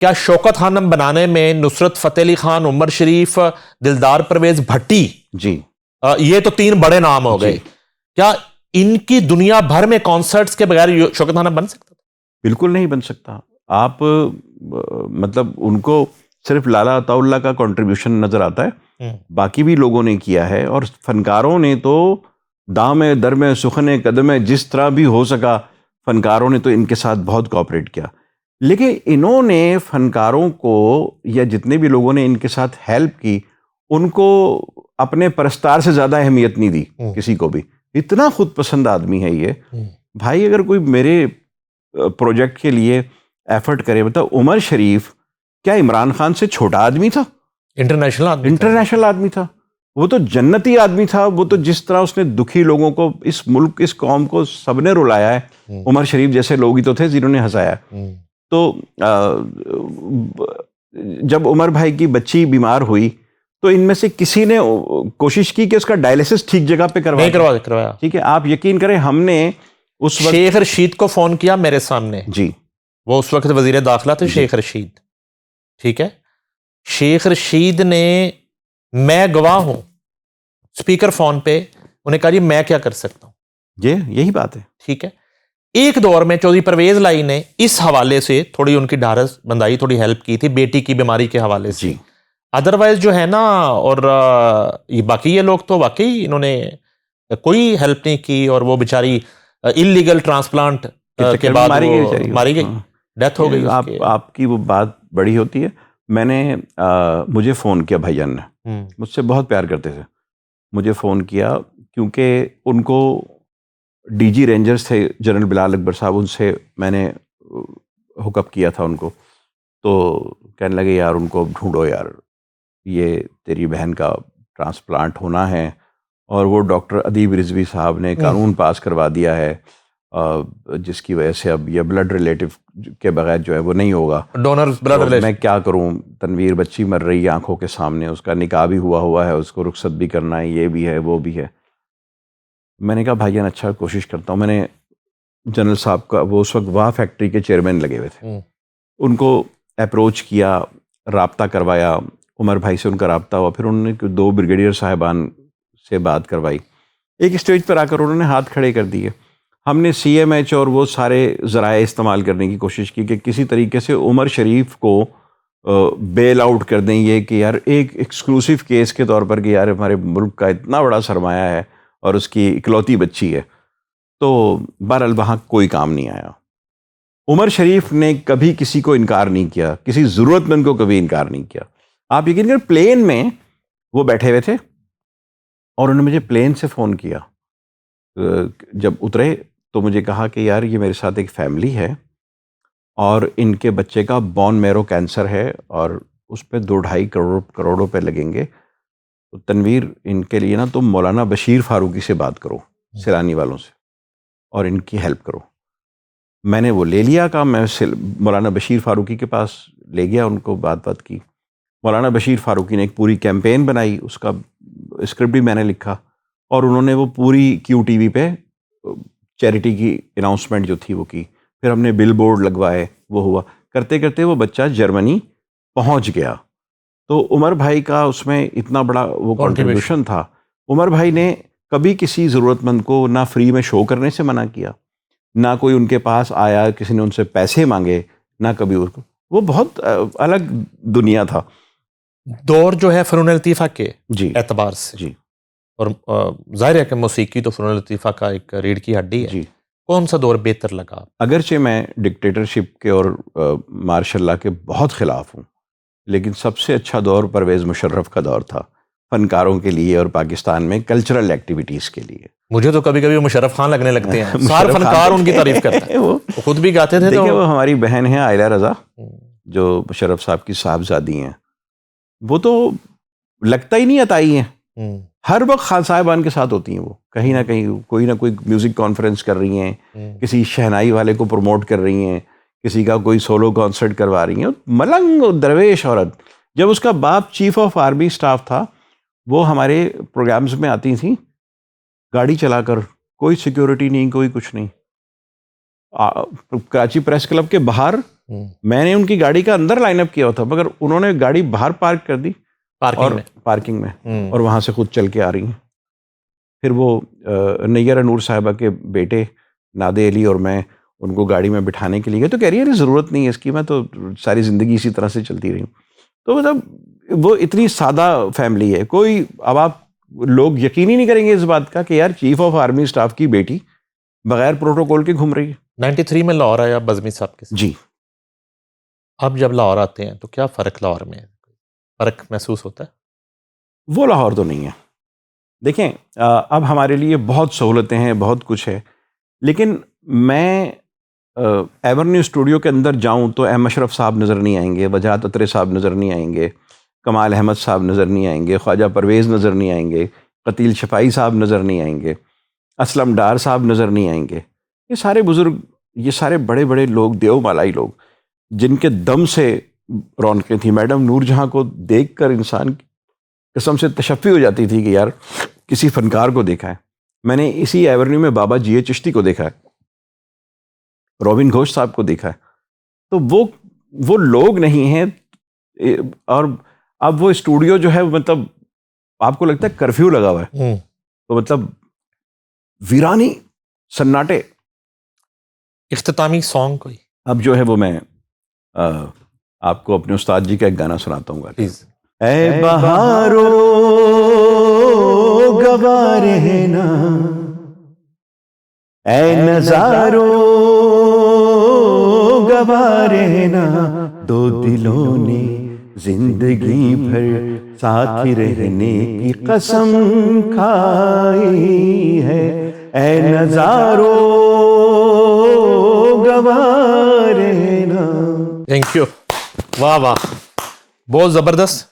کیا شوکت خانم بنانے میں نصرت فتح علی خان، عمر شریف، دلدار پرویز بھٹی، جی یہ تو 3 بڑے نام ہو گئے، کیا ان کی دنیا بھر میں کانسرٹس کے بغیر شوکت خانم بن سکتا تھا؟ بالکل نہیں بن سکتا. آپ مطلب ان کو صرف لالا عطا اللہ کا کنٹریبیوشن نظر آتا ہے، باقی بھی لوگوں نے کیا ہے، اور فنکاروں نے تو دام درم سخن قدم، جس طرح بھی ہو سکا فنکاروں نے تو ان کے ساتھ بہت کوآپریٹ کیا. لیکن انہوں نے فنکاروں کو یا جتنے بھی لوگوں نے ان کے ساتھ ہیلپ کی ان کو اپنے پرستار سے زیادہ اہمیت نہیں دی کسی کو بھی. اتنا خود پسند آدمی ہے یہ بھائی. اگر کوئی میرے پروجیکٹ کے لیے ایفرٹ کرے، مطلب عمر شریف کیا عمران خان سے چھوٹا آدمی تھا؟ انٹرنیشنل آدمی تھا. وہ تو جنتی آدمی تھا. وہ تو جس طرح اس نے دکھی لوگوں کو، اس ملک، اس قوم کو سب نے رلایا ہے. عمر شریف جیسے لوگ ہی تو تھے جنہوں نے ہنسایا. تو جب عمر بھائی کی بچی بیمار ہوئی تو ان میں سے کسی نے کوشش کی کہ اس کا ڈائلیسس ٹھیک جگہ پہ کروایا. ٹھیک ہے، آپ یقین کریں ہم نے اس وقت شیخ رشید کو فون کیا میرے سامنے. جی وہ اس وقت وزیر داخلہ تھے شیخ رشید. ٹھیک ہے، شیخ رشید نے، میں گواہ ہوں، اسپیکر فون پہ انہیں کہا جی میں کیا کر سکتا ہوں. یہی بات ہے. ٹھیک ہے، ایک دور میں چودھری پرویز لائی نے اس حوالے سے تھوڑی ان کی ڈھارس بندائی، تھوڑی ہیلپ کی تھی بیٹی کی بیماری کے حوالے سے. ادروائز جو ہے نا، اور یہ باقی یہ لوگ تو واقعی انہوں نے کوئی ہیلپ نہیں کی، اور وہ بیچاری انلیگل ٹرانسپلانٹ کے بعد ماری گئی، ڈیتھ ہو گئی. آپ کی وہ بات بڑی ہوتی ہے. میں نے مجھے فون کیا بھائی جان نے، مجھ سے بہت پیار کرتے تھے، مجھے فون کیا کیونکہ ان کو ڈی جی رینجرز تھے جنرل بلال اکبر صاحب، ان سے میں نے ہک اپ کیا تھا ان کو. تو کہنے لگے یار ان کو ڈھونڈو یار، یہ تیری بہن کا ٹرانسپلانٹ ہونا ہے. اور وہ ڈاکٹر ادیب رضوی صاحب نے قانون پاس کروا دیا ہے جس کی وجہ سے اب یہ بلڈ ریلیٹو کے بغیر جو ہے وہ نہیں ہوگا ڈونر بلڈ ریلیشن. میں کیا کروں؟ تنویر بچی مر رہی ہے آنکھوں کے سامنے، اس کا نکاح بھی ہوا ہے، اس کو رخصت بھی کرنا ہے، یہ بھی ہے وہ بھی ہے. میں نے کہا بھائی جان اچھا کوشش کرتا ہوں. میں نے جنرل صاحب کا، وہ اس وقت واہ فیکٹری کے چیئرمین لگے ہوئے تھے، ان کو اپروچ کیا، رابطہ کروایا. عمر بھائی سے ان کا رابطہ ہوا، پھر انہوں نے 2 بریگیڈیئر صاحبان سے بات کروائی. ایک اسٹیج پر آ کر انہوں نے ہاتھ کھڑے کر دیے. ہم نے سی ایم ایچ اور وہ سارے ذرائع استعمال کرنے کی کوشش کی کہ کسی طریقے سے عمر شریف کو بیل آؤٹ کر دیں. یہ کہ یار ایک ایکسکلوسیو کیس کے طور پر کہ یار ہمارے ملک کا اتنا بڑا سرمایہ ہے اور اس کی اکلوتی بچی ہے. تو بہرحال وہاں کوئی کام نہیں آیا. عمر شریف نے کبھی کسی کو انکار نہیں کیا، کسی ضرورت مند کو کبھی انکار نہیں کیا. آپ یقین کریں پلین میں وہ بیٹھے ہوئے تھے اور انہوں نے مجھے پلین سے فون کیا. جب اترے تو مجھے کہا کہ یار یہ میرے ساتھ ایک فیملی ہے اور ان کے بچے کا بون میرو کینسر ہے اور اس پہ 2-2.5 کروڑ روپے لگیں گے. تو تنویر ان کے لیے نا تم مولانا بشیر فاروقی سے بات کرو، سیلانی والوں سے، اور ان کی ہیلپ کرو. میں نے وہ لے لیا کام. میں مولانا بشیر فاروقی کے پاس لے گیا، ان کو بات کی. مولانا بشیر فاروقی نے ایک پوری کیمپین بنائی، اس کا اسکرپٹ بھی میں نے لکھا، اور انہوں نے وہ پوری کیو ٹی وی پہ چیریٹی کی اناؤنسمنٹ جو تھی وہ کی. پھر ہم نے بل بورڈ لگوائے، وہ ہوا. کرتے کرتے وہ بچہ جرمنی پہنچ گیا. تو عمر بھائی کا اس میں اتنا بڑا وہ کنٹریبیوشن تھا. عمر بھائی نے کبھی کسی ضرورت مند کو نہ فری میں شو کرنے سے منع کیا، نہ کوئی ان کے پاس آیا کسی نے ان سے پیسے مانگے، نہ کبھی اس کو. وہ بہت الگ دنیا تھا. دور جو ہے فنون لطیفہ کے اعتبار سے، اور ظاہر ہے کہ موسیقی تو فنون لطیفہ کا ایک ریڑھ کی ہڈی ہے، کون سا دور بہتر لگا؟ اگرچہ میں ڈکٹیٹرشپ کے اور مارشل لا کے بہت خلاف ہوں، لیکن سب سے اچھا دور پرویز مشرف کا دور تھا فنکاروں کے لیے اور پاکستان میں کلچرل ایکٹیویٹیز کے لیے. مجھے تو کبھی کبھی مشرف خان لگنے لگتے ہیں. سارے فنکار ان کی تعریف کرتے ہیں، وہ خود بھی گاتے تھے. دیکھیں وہ ہماری بہن ہیں عائلہ رضا جو مشرف صاحب کی صاحبزادی ہیں، وہ تو لگتا ہی نہیں عطائی ہیں، ہر وقت خان صاحبان کے ساتھ ہوتی ہیں. وہ کہیں نہ کہیں کوئی نہ کوئی میوزک کانفرنس کر رہی ہیں، کسی شہنائی والے کو پروموٹ کر رہی ہیں، کسی کا کوئی سولو کانسرٹ کروا رہی ہیں. ملنگ درویش عورت. جب اس کا باپ چیف آف آرمی اسٹاف تھا، وہ ہمارے پروگرامز میں آتی تھیں گاڑی چلا کر، کوئی سیکیورٹی نہیں، کوئی کچھ نہیں. کراچی پریس کلب کے باہر میں نے ان کی گاڑی کا اندر لائن اپ کیا ہوا تھا مگر انہوں نے گاڑی باہر پارک کر دی پارکنگ میں اور وہاں سے خود چل کے آ رہی ہیں. پھر وہ نیرہ نور صاحبہ کے بیٹے نادے علی اور میں ان کو گاڑی میں بٹھانے کے لیے گئے تو کہہ رہی ہے ضرورت نہیں ہے اس کی, میں تو ساری زندگی اسی طرح سے چلتی رہی ہوں. تو مطلب وہ اتنی سادہ فیملی ہے. کوئی اب آپ لوگ یقین ہی نہیں کریں گے اس بات کا کہ یار چیف آف آرمی اسٹاف کی بیٹی بغیر پروٹوکول کے گھوم رہی ہے. 93 میں لاہور آیا بزمی صاحب کے ساتھ. جی. اب جب لاہور آتے ہیں تو کیا فرق لاہور میں فرق محسوس ہوتا ہے؟ وہ لاہور تو نہیں ہے. دیکھیں اب ہمارے لیے بہت سہولتیں ہیں, بہت کچھ ہے, لیکن میں ایورنیو اسٹوڈیو کے اندر جاؤں تو احمد اشرف صاحب نظر نہیں آئیں گے, وجاہت اطری صاحب نظر نہیں آئیں گے, کمال احمد صاحب نظر نہیں آئیں گے, خواجہ پرویز نظر نہیں آئیں گے, قتیل شفائی صاحب نظر نہیں آئیں گے, اسلم ڈار صاحب نظر نہیں آئیں گے. یہ سارے بزرگ, یہ سارے بڑے بڑے لوگ, دیو مالائی لوگ جن کے دم سے رونقیں تھیں. میڈم نور جہاں کو دیکھ کر انسان قسم سے تشفی ہو جاتی تھی کہ یار کسی فنکار کو دیکھا ہے. میں نے اسی ایورنیو میں بابا جی چشتی کو دیکھا ہے, روبن گھوش صاحب کو دیکھا ہے. تو وہ لوگ نہیں ہیں. اور اب وہ اسٹوڈیو جو ہے مطلب آپ کو لگتا ہے کرفیو لگا ہوا ہے, تو مطلب ویرانی, سناٹے. اختتامی سانگ کوئی اب جو ہے وہ میں آپ کو اپنے استاد جی کا ایک گانا سناتا ہوں. پلیز. اے بہارو گوا رہنا, اے نظارو گوا رہنا, دو دلوں نے زندگی بھر ساتھ رہنے کی قسم کھائی ہے. اے نظارو گوا رہنا. Thank you. واہ واہ, بہت زبردست.